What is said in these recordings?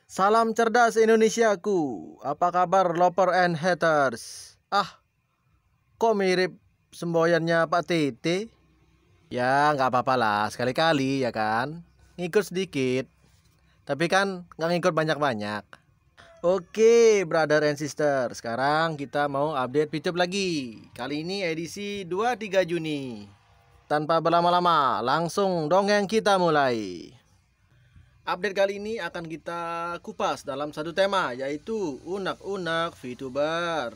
Salam cerdas Indonesiaku. Apa kabar lover and haters? Kok mirip semboyannya Pak Tete? Ya nggak apa-apa lah, sekali-kali ya kan. Ngikut sedikit, tapi kan nggak ngikut banyak-banyak. Oke, brother and sister. Sekarang kita mau update YouTube lagi. Kali ini edisi 23 Juni. Tanpa berlama-lama, langsung dongeng kita mulai. Update kali ini akan kita kupas dalam satu tema, yaitu unek-unek VTuber.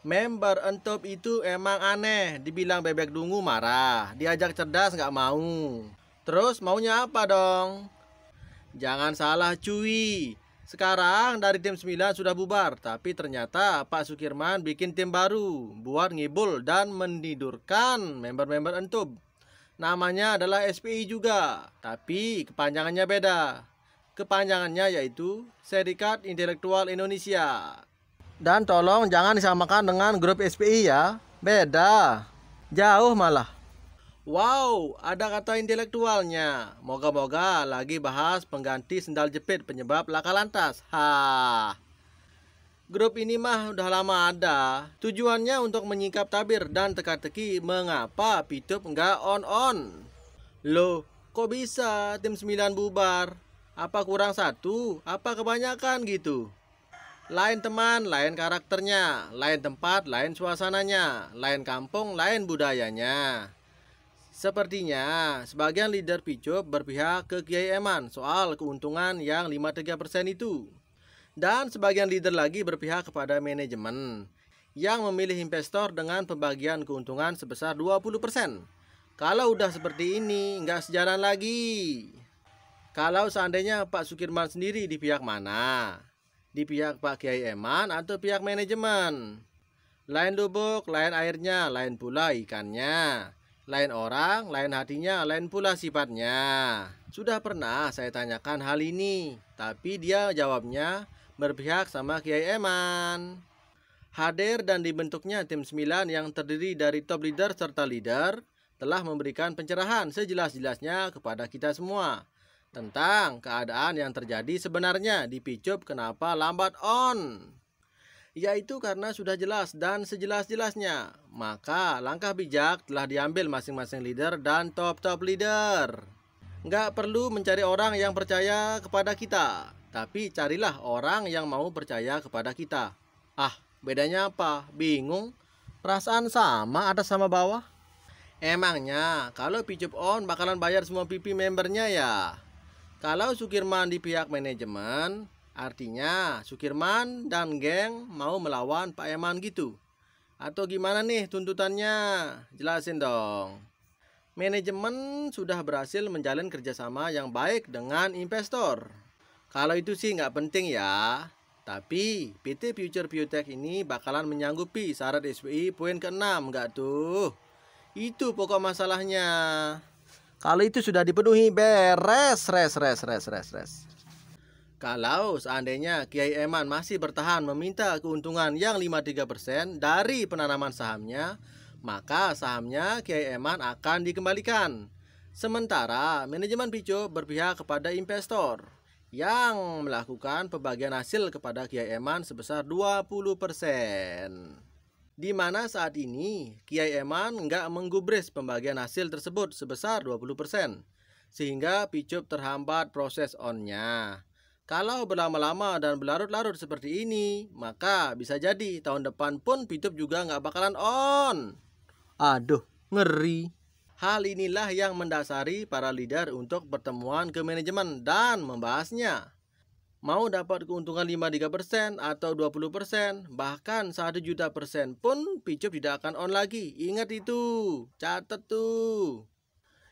Member Entop itu emang aneh, dibilang bebek dungu marah, diajak cerdas nggak mau. Terus maunya apa dong? Jangan salah cuy, sekarang dari tim 9 sudah bubar, tapi ternyata Pak Sukirman bikin tim baru buat ngibul dan menidurkan member-member Entop. Namanya adalah SPI juga, tapi kepanjangannya beda. Kepanjangannya yaitu Serikat Intelektual Indonesia. Dan tolong jangan disamakan dengan grup SPI ya, beda. Jauh malah. Wow, ada kata intelektualnya. Moga-moga lagi bahas pengganti sendal jepit penyebab laka lantas. Grup ini mah udah lama ada. Tujuannya untuk menyingkap tabir dan teka-teki mengapa Pitup nggak on-on. Loh, kok bisa tim 9 bubar? Apa kurang satu? Apa kebanyakan gitu? Lain teman, lain karakternya. Lain tempat, lain suasananya. Lain kampung, lain budayanya. Sepertinya sebagian leader Pitup berpihak ke Kiai Eman soal keuntungan yang 53% itu. Dan sebagian leader lagi berpihak kepada manajemen yang memilih investor dengan pembagian keuntungan sebesar 20%. Kalau udah seperti ini, nggak sejalan lagi. Kalau seandainya Pak Sukirman sendiri di pihak mana? Di pihak Pak Kiai Eman atau pihak manajemen? Lain lubuk, lain airnya, lain pula ikannya. Lain orang, lain hatinya, lain pula sifatnya. Sudah pernah saya tanyakan hal ini, tapi dia jawabnya berpihak sama Kiai Eman. Hadir dan dibentuknya tim 9 yang terdiri dari top leader serta leader telah memberikan pencerahan sejelas-jelasnya kepada kita semua tentang keadaan yang terjadi sebenarnya di Pitup kenapa lambat on. Yaitu karena sudah jelas dan sejelas-jelasnya. Maka langkah bijak telah diambil masing-masing leader dan top-top leader. Nggak perlu mencari orang yang percaya kepada kita, tapi carilah orang yang mau percaya kepada kita. Bedanya apa? Bingung? Perasaan sama atas sama bawah? Emangnya kalau Pitup on bakalan bayar semua PP membernya ya? Kalau Sukirman di pihak manajemen, artinya Sukirman dan geng mau melawan Pak Eman gitu? Atau gimana nih tuntutannya? Jelasin dong. Manajemen sudah berhasil menjalin kerjasama yang baik dengan investor. Kalau itu sih nggak penting ya. Tapi PT Future Biotech ini bakalan menyanggupi syarat SPI poin ke-6 nggak tuh? Itu pokok masalahnya. Kalau itu sudah dipenuhi beres, res. Kalau seandainya Kiai Eman masih bertahan meminta keuntungan yang 53% dari penanaman sahamnya, maka sahamnya Kiai Eman akan dikembalikan. Sementara manajemen Pitup berpihak kepada investor yang melakukan pembagian hasil kepada Kiai Eman sebesar 20%. Di mana saat ini Kiai Eman nggak menggubris pembagian hasil tersebut sebesar 20%. Sehingga Pitup terhambat proses on-nya. Kalau berlama-lama dan berlarut-larut seperti ini, maka bisa jadi tahun depan pun Pitup juga nggak bakalan on. Aduh, ngeri. Hal inilah yang mendasari para leader untuk pertemuan ke manajemen dan membahasnya. Mau dapat keuntungan 53% atau 20%, bahkan 1 juta persen pun Pitup tidak akan on lagi. Ingat itu, catat tuh.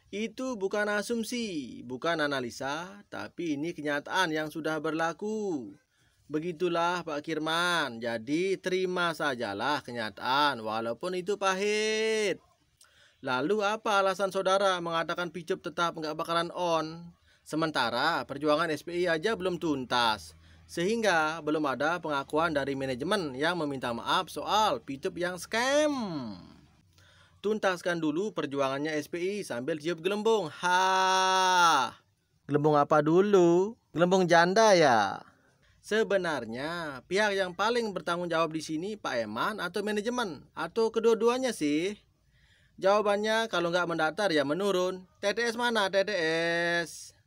Itu bukan asumsi, bukan analisa, tapi ini kenyataan yang sudah berlaku. Begitulah Pak Kirman, jadi terima sajalah kenyataan walaupun itu pahit. Lalu apa alasan saudara mengatakan Pitup tetap nggak bakalan on? Sementara perjuangan SPI aja belum tuntas, sehingga belum ada pengakuan dari manajemen yang meminta maaf soal Pitup yang scam. Tuntaskan dulu perjuangannya SPI sambil tiup gelembung. Gelembung apa dulu? Gelembung janda ya? Sebenarnya pihak yang paling bertanggung jawab di sini Pak Eman atau manajemen atau kedua-duanya sih? Jawabannya kalau nggak mendaftar ya menurun. TTS mana TTS?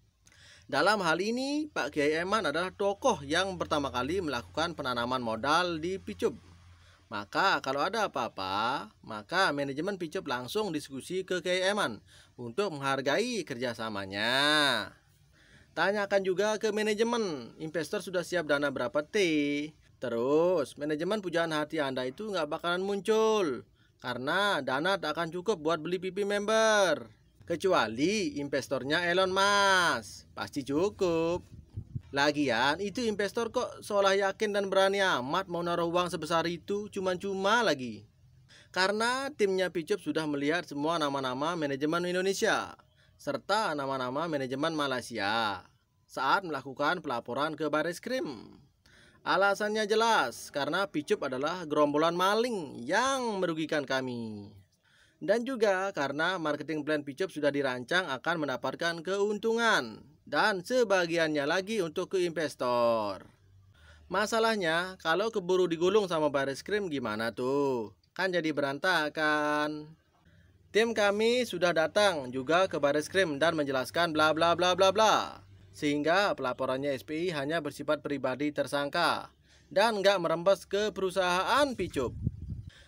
Dalam hal ini Pak Kiai Eman adalah tokoh yang pertama kali melakukan penanaman modal di Picup. Maka kalau ada apa-apa, maka manajemen Picup langsung diskusi ke Kiai Eman untuk menghargai kerjasamanya. Tanyakan juga ke manajemen, investor sudah siap dana berapa T. Terus, manajemen pujaan hati Anda itu nggak bakalan muncul. Karena dana tak akan cukup buat beli PP member. Kecuali investornya Elon Musk. Pasti cukup. Lagian, itu investor kok seolah yakin dan berani amat mau naruh uang sebesar itu cuma-cuma lagi. Karena timnya Picup sudah melihat semua nama-nama manajemen Indonesia serta nama-nama manajemen Malaysia saat melakukan pelaporan ke Barreskrim. Alasannya jelas, karena Picup adalah gerombolan maling yang merugikan kami. Dan juga karena marketing plan Picup sudah dirancang akan mendapatkan keuntungan dan sebagiannya lagi untuk ke investor. Masalahnya, kalau keburu digulung sama Barreskrim gimana tuh? Kan jadi berantakan. Tim kami sudah datang juga ke Barreskrim dan menjelaskan bla bla bla bla bla. Sehingga pelaporannya SPI hanya bersifat pribadi tersangka dan nggak merembes ke perusahaan Picup.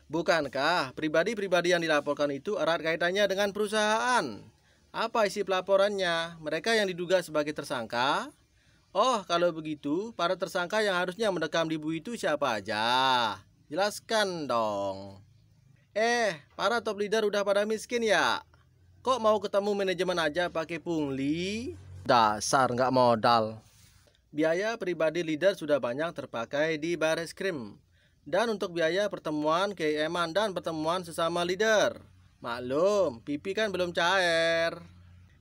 Bukankah pribadi-pribadi yang dilaporkan itu erat kaitannya dengan perusahaan? Apa isi pelaporannya? Mereka yang diduga sebagai tersangka? Oh, kalau begitu, para tersangka yang harusnya mendekam di Bu itu siapa aja? Jelaskan dong. Para top leader udah pada miskin ya? Kok mau ketemu manajemen aja pakai pungli? Dasar nggak modal. Biaya pribadi leader sudah banyak terpakai di Barreskrim. Dan untuk biaya pertemuan Kiai Eman dan pertemuan sesama leader, maklum, pipi kan belum cair.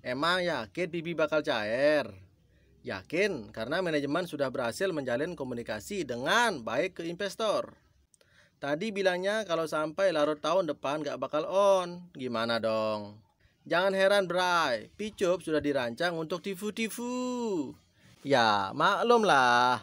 Emang yakin pipi bakal cair? Yakin, karena manajemen sudah berhasil menjalin komunikasi dengan baik ke investor. Tadi bilangnya kalau sampai larut tahun depan gak bakal on. Gimana dong? Jangan heran Bray, Picup sudah dirancang untuk tifu-tifu. Ya, maklum lah.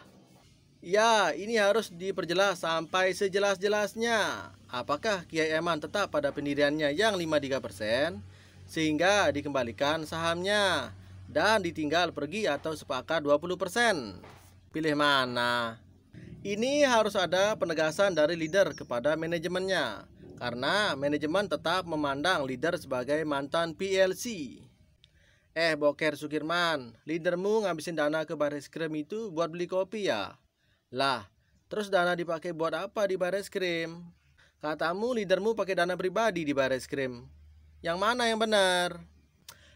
Ya, ini harus diperjelas sampai sejelas-jelasnya. Apakah Kiai Eman tetap pada pendiriannya yang 53% sehingga dikembalikan sahamnya dan ditinggal pergi atau sepakat 20%? Pilih mana? Ini harus ada penegasan dari leader kepada manajemennya karena manajemen tetap memandang leader sebagai mantan PLC. Boker Sukirman, leadermu ngabisin dana ke Barreskrim itu buat beli kopi ya? Lah, terus dana dipakai buat apa di Barreskrim? Katamu leadermu pakai dana pribadi di Barreskrim. Yang mana yang benar?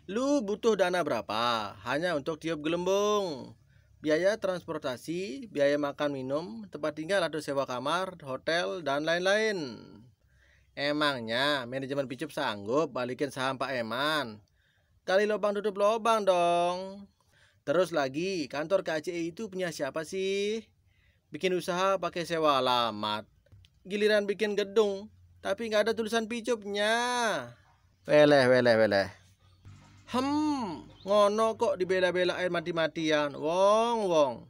Lu butuh dana berapa? Hanya untuk tiup gelembung. Biaya transportasi, biaya makan minum, tempat tinggal atau sewa kamar, hotel, dan lain-lain. Emangnya manajemen Picup sanggup balikin saham Pak Eman? Kali lubang tutup lubang dong. Terus lagi, kantor KCI itu punya siapa sih? Bikin usaha pakai sewa alamat. Giliran bikin gedung, tapi nggak ada tulisan Picupnya. Weleh. Ngono kok dibela-belain mati-matian. Wong.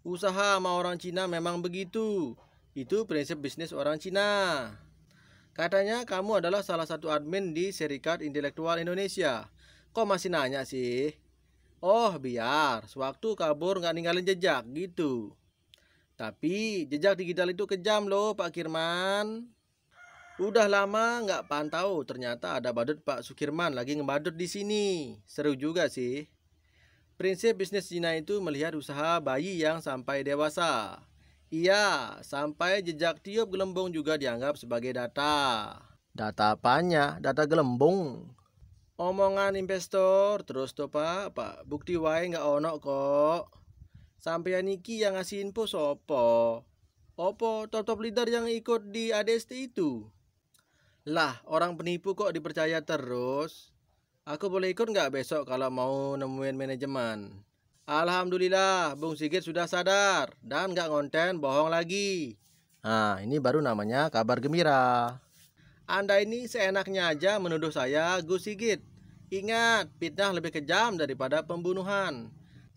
Usaha sama orang Cina memang begitu. Itu prinsip bisnis orang Cina. Katanya kamu adalah salah satu admin di Serikat Intelektual Indonesia. Kok masih nanya sih? Oh, biar sewaktu kabur nggak ninggalin jejak gitu. Tapi jejak digital itu kejam loh Pak Kirman. Udah lama nggak pantau, ternyata ada badut Pak Sukirman lagi ngebadut di sini. Seru juga sih. Prinsip bisnis Cina itu melihat usaha bayi yang sampai dewasa. Iya, sampai jejak tiup gelembung juga dianggap sebagai data. Data apanya? Data gelembung. Omongan investor terus tuh Pak bukti wae nggak ono kok. Sampean iki yang ngasih info sopo? Opo top leader yang ikut di ADST itu? Lah, orang penipu kok dipercaya terus? Aku boleh ikut nggak besok kalau mau nemuin manajemen? Alhamdulillah, Bung Sigit sudah sadar dan nggak ngonten bohong lagi. Nah, ini baru namanya kabar gembira. Anda ini seenaknya aja menuduh saya Gus Sigit. Ingat, fitnah lebih kejam daripada pembunuhan.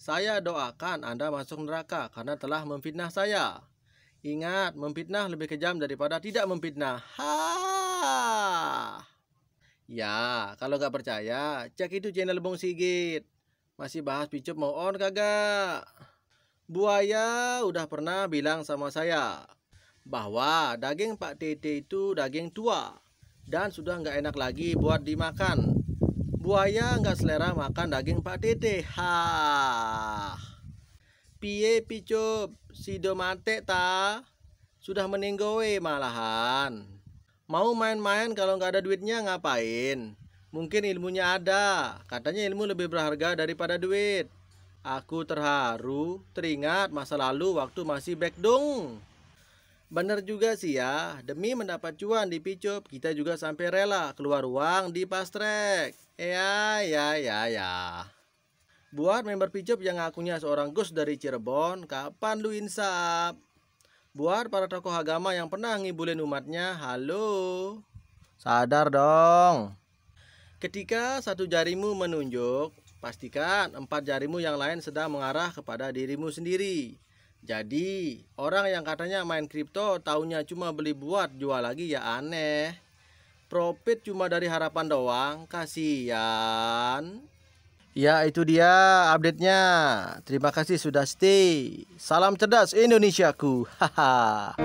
Saya doakan Anda masuk neraka karena telah memfitnah saya. Ingat, memfitnah lebih kejam daripada tidak memfitnah. Ha! Ya, kalau nggak percaya, cek itu channel Bung Sigit. Masih bahas picup mau on kagak? Buaya udah pernah bilang sama saya bahwa daging Pak Tete itu daging tua dan sudah nggak enak lagi buat dimakan. Buaya nggak selera makan daging Pak Tete. Ha. Piye picup, si domate ta sudah meninggowe malahan. Mau main-main kalau nggak ada duitnya ngapain? Mungkin ilmunya ada. Katanya ilmu lebih berharga daripada duit. Aku terharu, teringat masa lalu waktu masih backdong. Bener juga sih ya, demi mendapat cuan di picup, kita juga sampai rela keluar uang di pastrek. Ya. Buat member picup yang ngakunya seorang Gus dari Cirebon, kapan lu insap? Buat para tokoh agama yang pernah ngibulin umatnya, halo. Sadar dong. Ketika satu jarimu menunjuk, pastikan 4 jarimu yang lain sedang mengarah kepada dirimu sendiri. Jadi, orang yang katanya main kripto taunya cuma beli buat jual lagi ya aneh. Profit cuma dari harapan doang, kasihan. Ya itu dia update-nya. Terima kasih sudah stay. Salam cerdas Indonesiaku. Haha.